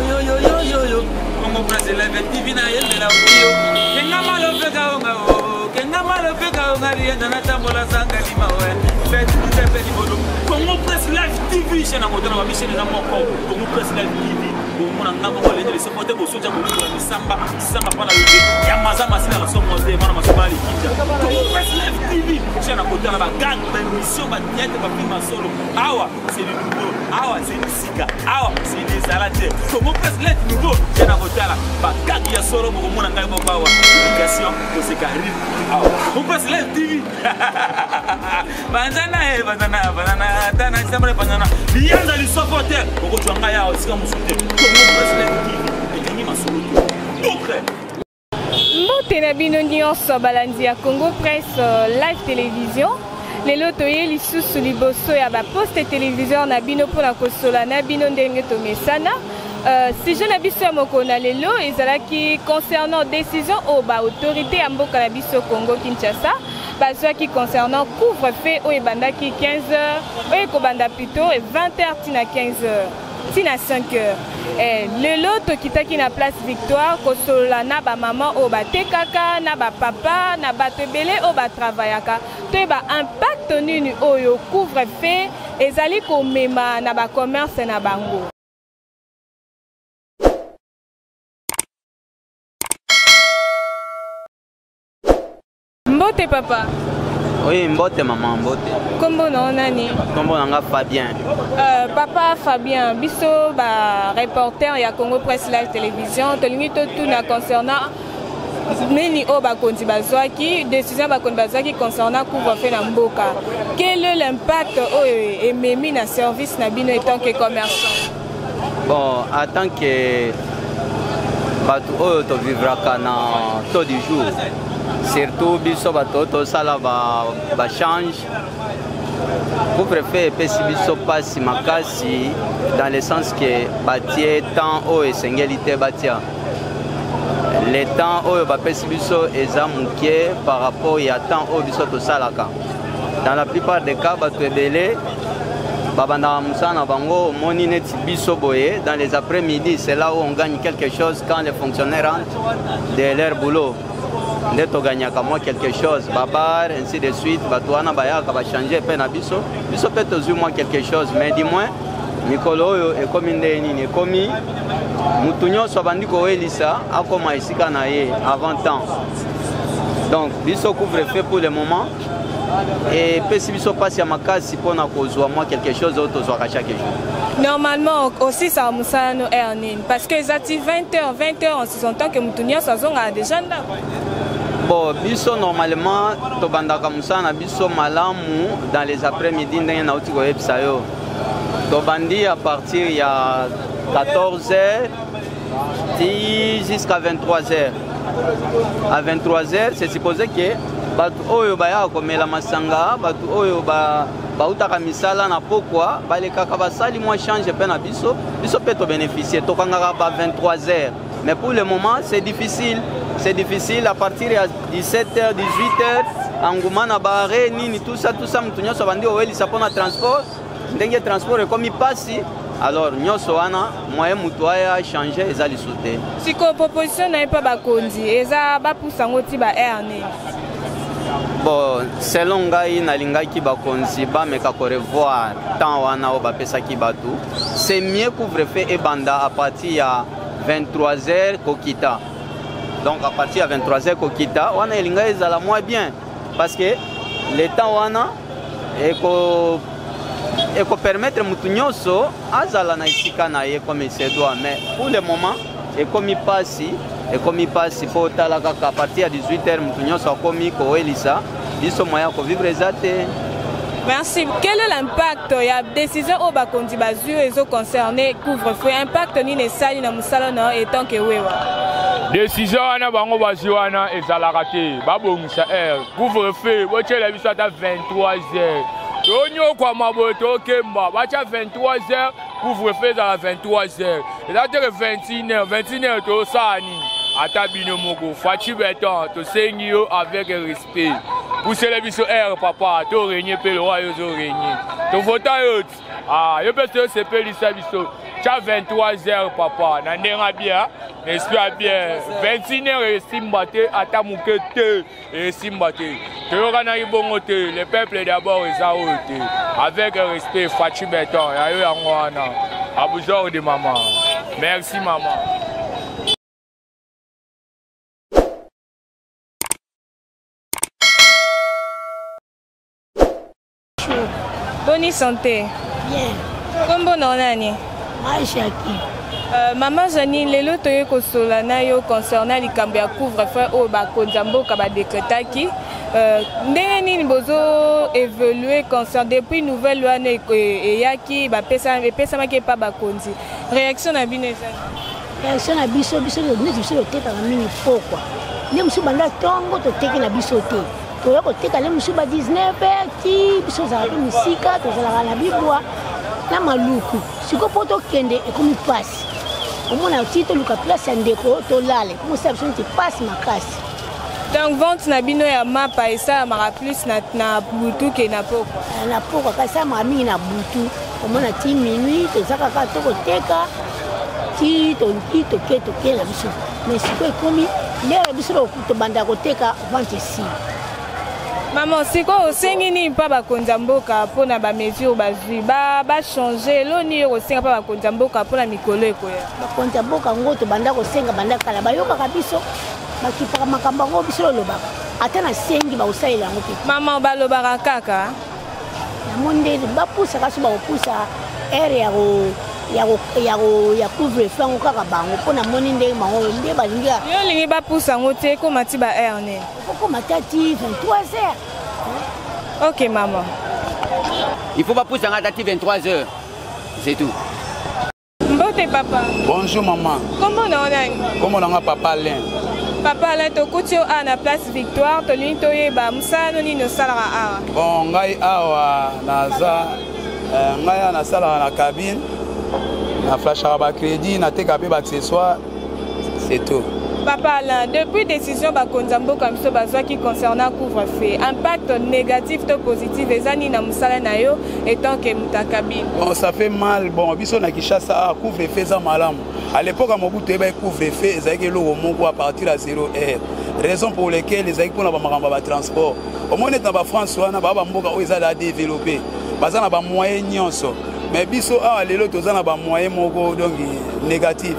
Yo yo yo yo yo. Congo Presse Live TV na yende la uyo. Kenga malo pega onga o. Kenga malo pega onga rienda na tambola sanga lima we. Fete libolo. Congo Presse Live TV chena motona wa mission na moko. Congo Presse Live TV. Bomona ngabo ngole ndele se pote bo soja bo ni samba pana yebe. Ya mazama sina la somo de mana masubali kinja. Congo Presse Live TV chena motona ba gang ba mission ba nyete ba pima solo. Awa c'est du nouveau. Awa c'est du sika. Awa c'est des salades. Congo Presse Live nouveau chena motala ba gang ya solo bo mona ngabo ba wa. Éducation ko se kari. Awa Congo Presse Live TV. Banana tana sambre banana. Bianza li supporter. Ko twanga ya osika musute. Mbote na bino nyonso balandi ya Congo Presse Live Télévision. Lelo toye lisusu liboso ya ba poste télévision na bino pona kosola na bino ndenge tomesana. Si je na biso ya mokona lelo ezalaki concernant décision au ba autorité ya mboka na biso Congo Kinshasa. Bazwaki concernant couvre-feu oyo ebandaki 15h oyo ekobanda plutôt 20h tina 15h. Tina 5h. Lelo tokitaki na place Victoire kosola na ba maman o ba tekaka na ba papa na ba tebele o ba travaillaka. To ba impact nini oyo couvre-feu ezali komema na ba commerce na bango. Mbote papa. Oui, mbote maman, mbote. Kombo na nani? Kombo na nga Fabien. Papa Fabien, biso ba reporter ya Congo Presse Live Télévision, tolingi to tuna concernant meni o ba konti bazwaki, décision ba konti bazwaki concernant couvre-feu na mboka. Quel est l'impact oyo ememi na service na bino en tant que commerçant? Bon, en tant que batu oyo to vivraka na taux du jour. Surtout biso bato to sala ba change. Vous préférez pesi biso pasi makasi dans le sens que batie temps o esengélité batia. Le temps o ba pesi biso eza muke par rapport ya temps o biso to salaka. Dans la plupart des cas bato ebele babanda musana bango moni neti biso boye dans les après-midi, c'est là où on gagne quelque chose quand les fonctionnaires rentrent de leur boulot. Nde to gagnaka moi quelque chose, babar, ainsi de suite, batouana bayaka ba changer pe na biso. Biso pe to moi quelque chose, mais dis-moi, mikolo oyo ekomi nde nini ekomi mutu nyonso bandi ko elisa akoma esika na ye avant temps. Donc biso couvre-feu pour le moment. Et pesi biso passe ya makasi pona kozwa moi quelque chose autre soit chaque jour. Normalement aussi ça musala no earning parce que ezati 20h on se sent que mutu nyonso azonga déjà là. Bon, biso normalement to bandaka musana biso malamu dans les après-midi ndenge na uti ko yebisa yo. To bandi à partir ya 14h jusqu'à 23h. À 23h, c'est supposé que batu oyo baya komela masanga, batu oyo bautaka misala na pokwa, balekaka basali moi change pe na biso pe to bénéficier to kangaka ba 23h. Mais pour le moment, c'est difficile. C'est difficile à partir de 17h, 18h, engouement na barre nini tout ça mutunyo so bandi o elisa pona transport. Ndenge transport e komi pasi. Alors nyonso wana moyen mutu aya changer ezali sauter. Siko proposition na pas bakondi, eza ba pusango ti ba erne. Bon, selon ngai nalingaki bakonzi ba meka ko revoir temps wana o bapesaki batu. C'est mieux couvre-feu et banda à partir ya 23h kokita. Donc à partir de 23h kokita, wana elinga ezala moins bien parce que le temps wana eko permettre mutu nyonso azala na isika na ye comme il se doit, mais pour le moment ekomi pasi po tala kaka à partir de 18h mutu nyonso akomi ko elisa biso moya ko vivre ezate. Merci. Quel est l'impact? Il y a décision au bakondi bazu et zo concerné couvre-feu. Impact ni ne sali na musala na etant que wewa. Décision na bango bazu wana ezala raté. Babongisa couvre-feu. Boche la biso ata 23h. Tonyo kwa maboto kemba. Bacha 23h couvre-feu à 23h. C'est-à-dire 21h to sani. Ata bino moko. Fachi beton to sengio avec respect. Pour cela, papa, tu régnes, le roi, tu régnes. Tu votes, ah, je peux te séparer, Tcha 23h papa. Nandera bien. N'espère bien. 21h et Simbate. Atamukete et Simbate. Le peuple d'abord est à ôter. Avec respect, Fachi Beton. À vous de maman. Merci maman. Bonne santé. Bien. Comment on a ni? Maman Janine, les lots de Kosolana yo concernant les cambia couvre-feu au Bakonjambo kaba décrétaki. Ndeni bozo évolué concernant depuis nouvelle loi et yaki ba pesa make pas bakonzi. Réaction na bineza. Réaction na biso ne biso te ka mini pourquoi. Ne musu banda tongo to teke na biso te. To yako teka le musu ba 19 ti biso za misika to za la bibwa na maluku. Siko poto kende e komi passe. Omona otito luka place ndeko to lale. Comme ça biso te passe makasi. Donc vente na bino ya mapa esa mara plus na butu ke na poko. Na poko kasa ma mingi na butu. Omona ti minuit to zaka ka to teka ti to ke na biso. Mais siko komi le biso to banda ko teka vente si. Maman, c'est quoi au Sengini pas Bakonjamboka pour na ba mesure bazui ba changer loni au Senga pas Bakonjamboka pour na mikolo ekoya. Bakonjamboka ngoto banda ko senga banda kala bayoka kabiso bakipaka makamba ngo biso loba ata na sengi ba usaila ngopi. Maman balobaka kaka. Na monde ba pusa kaso ba pusa area ya couvre feu kaka bango pona moni ndenge mango nde balinga. Yo lingi ba pusa ngote ko mati ba air ne. Ko matati 23h. OK maman. Il faut pas pousser à 23h. C'est tout. Mbote papa. Bonjour maman. Comment on a? Comment on a papa Alain? Papa Alain to kutio a na place Victoire to linto yeba musano ni no salara a. Bon ngai awa naza ngai na sala na cabine. Na flash à crédit, na TKP accessoire, c'est tout. Papa Alain, depuis décision Bakonjambo comme ça bazwa qui concernant couvre-feu, impact négatif ou positif les ani na musala na yo étant que muta cabine. Bon ça fait mal, bon biso na Kinshasa couvre-feu za malamu. À l'époque à Mobutu eba couvre-feu ezaki lo moko à partir à 0h. Raison pour laquelle les équipes na ba makamba ba transport. Au moins na ba France wana ba mboka o ezala développer. Baza na ba moyens nyonso. Mais biso a lelo tozana ba moyen moko donc négatif.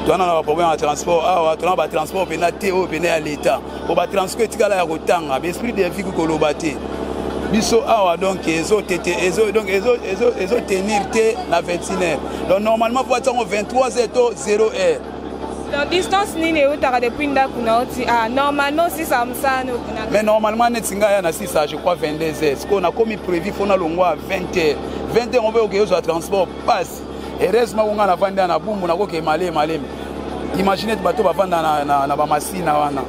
Toi na ba problème de transport a toi na ba transport pena teo pena à l'état. Pour ba transport tikala ya kotanga, esprit de vie ko lobate. Biso a donc ezo tenir te na 21h. Donc normalement pour attendre 23h to 0h. La distance ni ne utara depuis ndaku na oti normalement si ça msano kuna. Mais normalement netinga ya na 6 je crois 22h. Ce qu'on a commis prévu fona longwa à 20h. 20h on veut que yo transport passe. Heureusement on a vanda na bumbu na ko ke malem. Imaginez bato ba vanda na ba masina wana.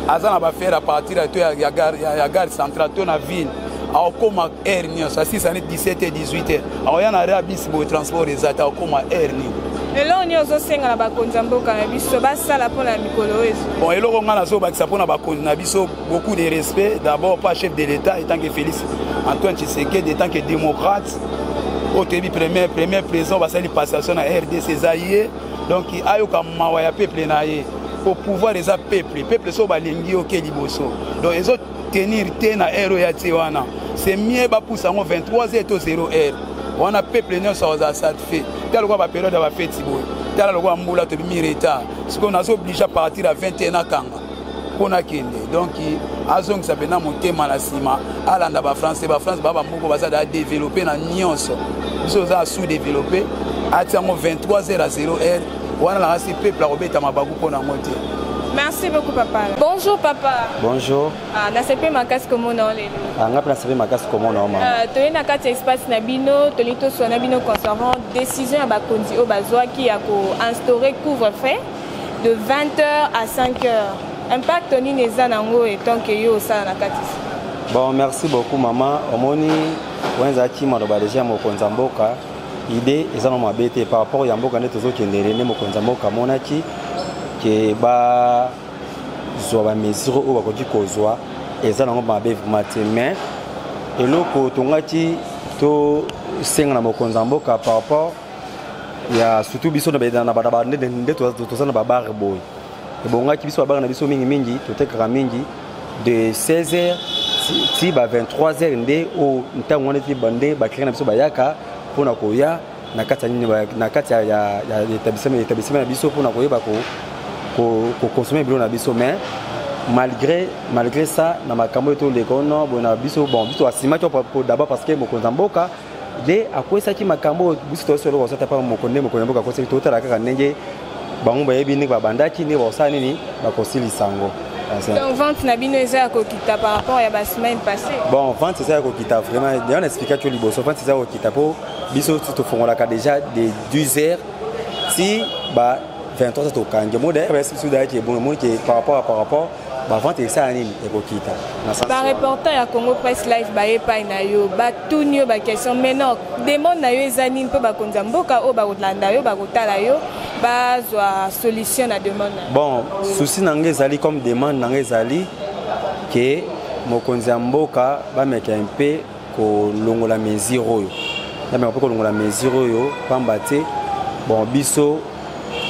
Azana ba faire à partir de ya gare centrale to na ville. A koma air ni ça 6 années 17h 18h. A yana rabis bo transport ezata koma air ni. Et là, on y a aussi un Bakonjambo cannabis, ça la pour la micoloise. Bon, et là, on a beaucoup de respect. D'abord, pas chef de l'État, en tant que Félix Antoine Tshisekedi, en tant que démocrate. Au début, premier président, on va faire une passation à RDC Zaïe. Donc, il y a un peuple pour pouvoir les peuple. Le peuple sont balingi au Keliboso. Donc, ils ont tenir na héros ya Tiwana. C'est mieux pour ça 23h et 0h. On a peuple non ça a fait. Tel quoi la période va faire tibo. Tel le quoi mbula to mireta. Ce qu'on a obligé à partir à 21 ans kanga. Pona kende. Donc azong ça pena monter malasima. Alanda ba France baba moko bazada développer na nyonso. Biso za sous développer. Atiamo 23h à 0h. Wana la rasi peuple robeta mabagu pona monter. Merci beaucoup papa. Bonjour papa. Bonjour. Na CP Makasi comment on est? Na CP Makasi comment on est? To na kati espace na bino, to lito so na bino concernant décision ya bakonzi o bazwa ki ya ko instaurer couvre-feu de 20h à 5h. Impact ni neza nango etant que yo ça na kati. Bon, merci beaucoup maman. Omoni wenza ki maloba déjà mo konzamboka. Idée ezana mabete par rapport ya mboka neto zo kendere ne mo konzamboka monaki que ba zo ba mesure o ba ko kozwa eza nango ba be vraiment mais eloko tongati to senga na mokonza mboka par rapport ya surtout biso na ba nde to na ba bar boy et bon qui biso ba bar na biso mingi to tekaka mingi de 16h si ba 23h nde o ntango wana ti bande ba kire na biso ba yaka pona ko ya na kati nini na kati ya établissement na biso pona ko yeba ko consommer bilo na biso mais malgré ça na makambo to le kono bona biso bon biso asima to d'abord parce que mokonza mboka de akwesa ki makambo biso to solo ko pa mokonde mboka ko se to tala kaka ndenge bango ba yebi ni ba bandaki ni ba sa nini ba ko silisango. Donc vente na bino eza ko kita par rapport à la semaine passée. Bon vente c'est ça ko kita vraiment on explique que liboso vente c'est ça ko kita po biso to fongola ka déjà de 12h si ba 23h to kanje mo de reste sous d'ailleurs bon mo qui par rapport ba vente c'est ça nini e ko kita. Ba reporter ya Congo Press Live ba epai na yo ba tunyo ba question maintenant demande na yo ezani mpo ba konza mboka o ba kolanda yo ba kotala yo bazwa solution na demande. Bon souci nanga ezali comme demande nanga ezali que mokonzi ya mboka ba meka un peu ko longola mesure oyo na meka ko longola mesure oyo pamba te bon biso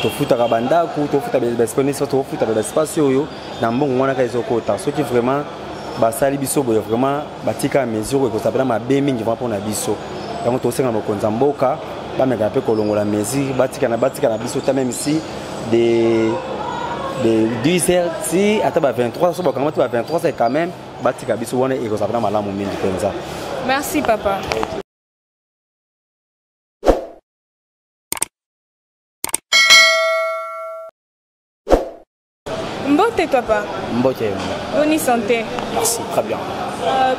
to futaka bandaku to futa ba espace to futa ba espace oyo na mbongo wana ka ezokota soki vraiment basali biso boye vraiment batika mesure ko sabela mabe mingi vraiment pona biso donc to senga mokonzi ya mboka ba meka pe ko longola mesure batika na biso ta même si de 10h si ata ba 23 so ba kamata ba 23 c'est quand même batika biso wana e ko sabela malamu mingi penza. Merci papa. Mbote papa. Mbote. Bonne santé. Merci, très bien.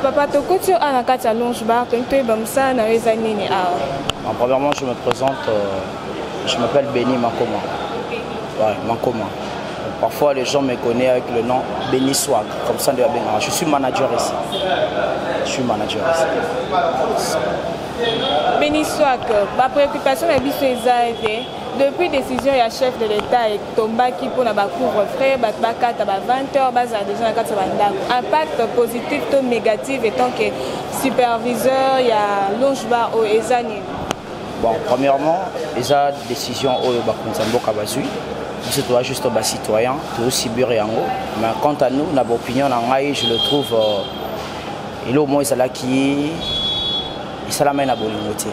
Papa, tu côté à la carte à Longe Bar, tu es comme ça, dans les années. Premièrement, je me présente, je m'appelle Béni Makoma. Ouais, Makoma. Parfois, les gens me connaissent avec le nom Béni Swag, comme ça, je suis manager ici. Béni Swag, ma préoccupation est depuis décision il y a chef de l'État et tombaki pour na couvre-feu bakata ba 20h baza déjà na kati ba impact positif ou négatif étant que superviseur il y a Longe Bar au ezani. Bon, premièrement, esa décision au bakonza mboka bazui. C'est toi juste un citoyen, tout aussi yango. Mais quant à nous, notre opinion en ngai, je le trouve il au moins ça là qui ça l'amène à bolingoté.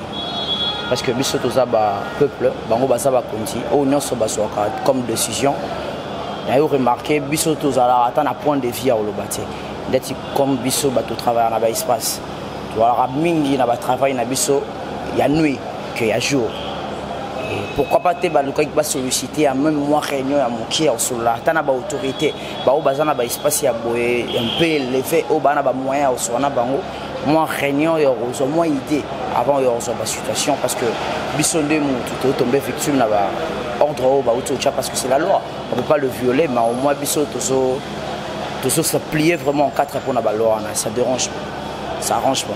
Parce que biso toza ba peuple bango baza ba konti o nyonso basoka comme décision na yo remarqué biso toza la ata na point de vue au lobate ndeti comme biso ba to travailler na ba espace to ala mingi na ba travail na biso ya nuit que ya jour et pourquoi pas te ba luka ba solliciter à même moi réunion ya moki au sola ata na ba autorité ba o baza na ba espace ya boye un peu élevé o ba na ba moyen au sona bango moi réunion et au moins idée avant de la situation parce que Bissondé tout tombé victime là ordre au parce que c'est la loi on peut pas le violer mais au moins Bissot tout ça plier vraiment en quatre pour la loi ça dérange pas ça arrange pas.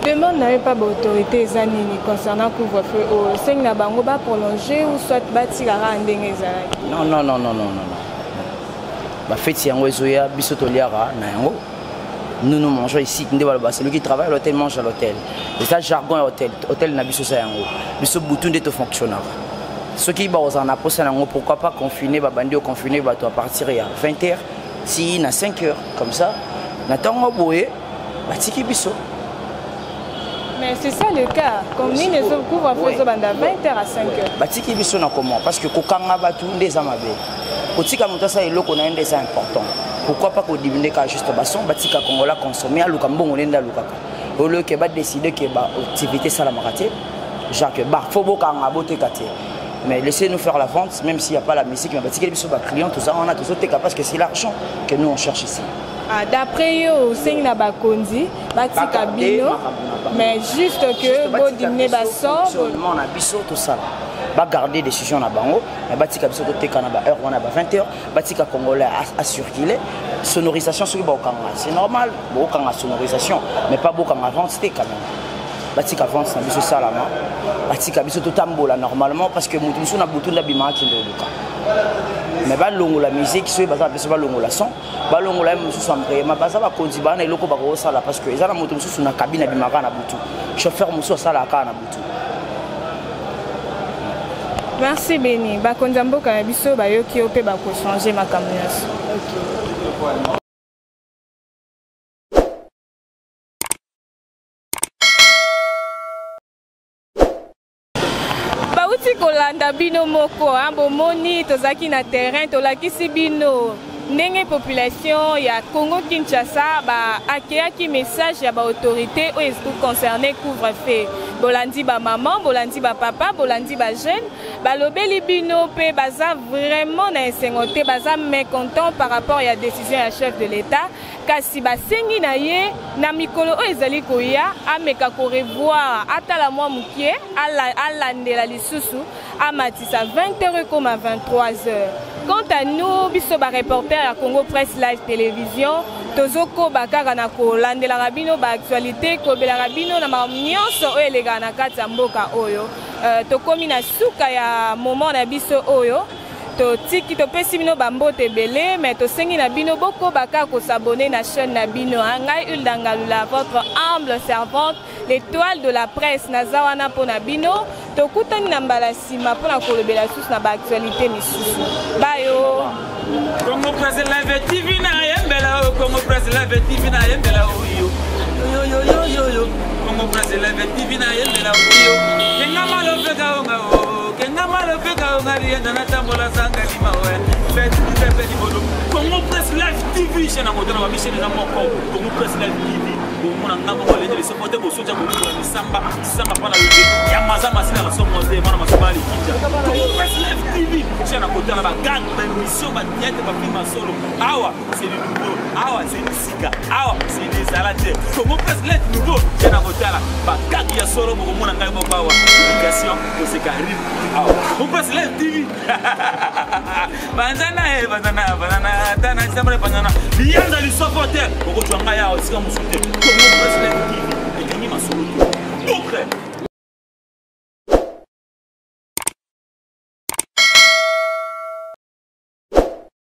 Demande n'avait pas d'autorité zanini concernant couvre-feu au seng na bango ba prolonger ou soit batikara ndenge ezalaki. Non. Ba fête yango ezoya Bissot toliara na yango. Nous mangeons ici, celui qui travaille à l'hôtel mange à l'hôtel. Et ça, jargon à hôtel n'a biso ça yango. Biso bouton de fonctionnaire. Ceux qui sont en approche pourquoi pas confiner, bandi confiner, à partir à 20h, si à 5h, comme ça, n'attend boé, tiki biso. Mais c'est ça le cas. Comme nous ne sommes couvre-feu à 20h à 5h. Tiki biso na comment? Parce que kokanga batu des amabe. Kotika mutasa eloko na ende c'est important. Pourquoi pas qu'on diminue juste basson, batika Congola consommer à Lukambon nenda Lukaka. Au lieu que décider que l'activité ça la marate, genre que faut beaucoup en aboter kate. Mais laissez-nous faire la vente, même s'il n'y a pas la musique, mais batika les clients, tout ça on a tout ça parce que c'est l'argent que nous on cherche ici. D'après eux, c'est une bakondi, batika bino, mais juste que bon dîner basson, on a biso tout ça. Va garder des décisions na bango mais batika biso côté kanaba heure on a 20h batika congolais à circuler sonorisation sur bokanga c'est normal bokanga sonorisation mais pas bokanga vente c'était quand même batika vente na biso salama batika biso tout tambola normalement parce que mutu na butu na bima ki ndoka mais ba longo la musique so baza biso ba longo la son ba longo la musu sambre ma baza ba konzi bana eloko ba ko sala parce que ezala mutu musu na cabine bimaka na butu chauffeur musu sala ka na butu. Merci Béni. Bakonzi mboka na biso bayoki yo pe bako changer makambo nyonso. OK. Bauti kolanda bino moko, bomoni tozaki na terrain tolakisi bino. Ndenge population ya Congo Kinshasa ba akeyaki message ya ba autorité oyo concerné couvre-feu. Bolandi ba maman, bolandi ba papa, bolandi ba jeune, balobeli bino pe baza vraiment na esengote, baza mécontent par rapport à la décision ya chef de l'État. Kasi basengi na ye na mikolo oyo ezali koya ameka ko revoir atala mwa mukie alandela lisusu amatisa 20h comme à 23h. Quant à nous, biso ba reporter à Congo Presse Live Télévision, tozoko bakaka na ko landela rabino ba actualité ko bela rabino na nyonso oyo elega na kati ya mboka oyo. Tokomi na suka ya moment na biso oyo. To tiki to pesi bino bambote belé mais to sengi na bino boko baka ko s'abonner na chaîne na bino ngai Hulda Ngalula votre humble servante l'étoile de la presse nazawana pona bino to kutani na mbala sima pona ko lobela sus na ba actualité misusu bayo Congo Presse Live TV na yembela Congo Presse Live TV na yembela yo Congo Presse Live TV na yembela yo kenga malo peka onga kenga malo peka onga rienda na tambola sanga lima we fete pepe di bodo Congo Presse Live TV chena ngotana wa mission na moko Congo Presse Live TV mona ngamo ngole le supporter ko soja ko ni samba pana le ya mazama sina la somo de mana masubali kinja Congo Presse Live TV chena ngotana ba gang ba mission ba diete ba film solo awa c'est du nouveau awa c'est du sika awa c'est des salades Congo Presse Live nouveau chena ngotana ba gang ya solo mo mona ngai mo bawa éducation ko se carrière awa Congo Presse Live TV banana tana sambre banana bianza li supporter ko jwanga ya osika musute Congo Presse Live TV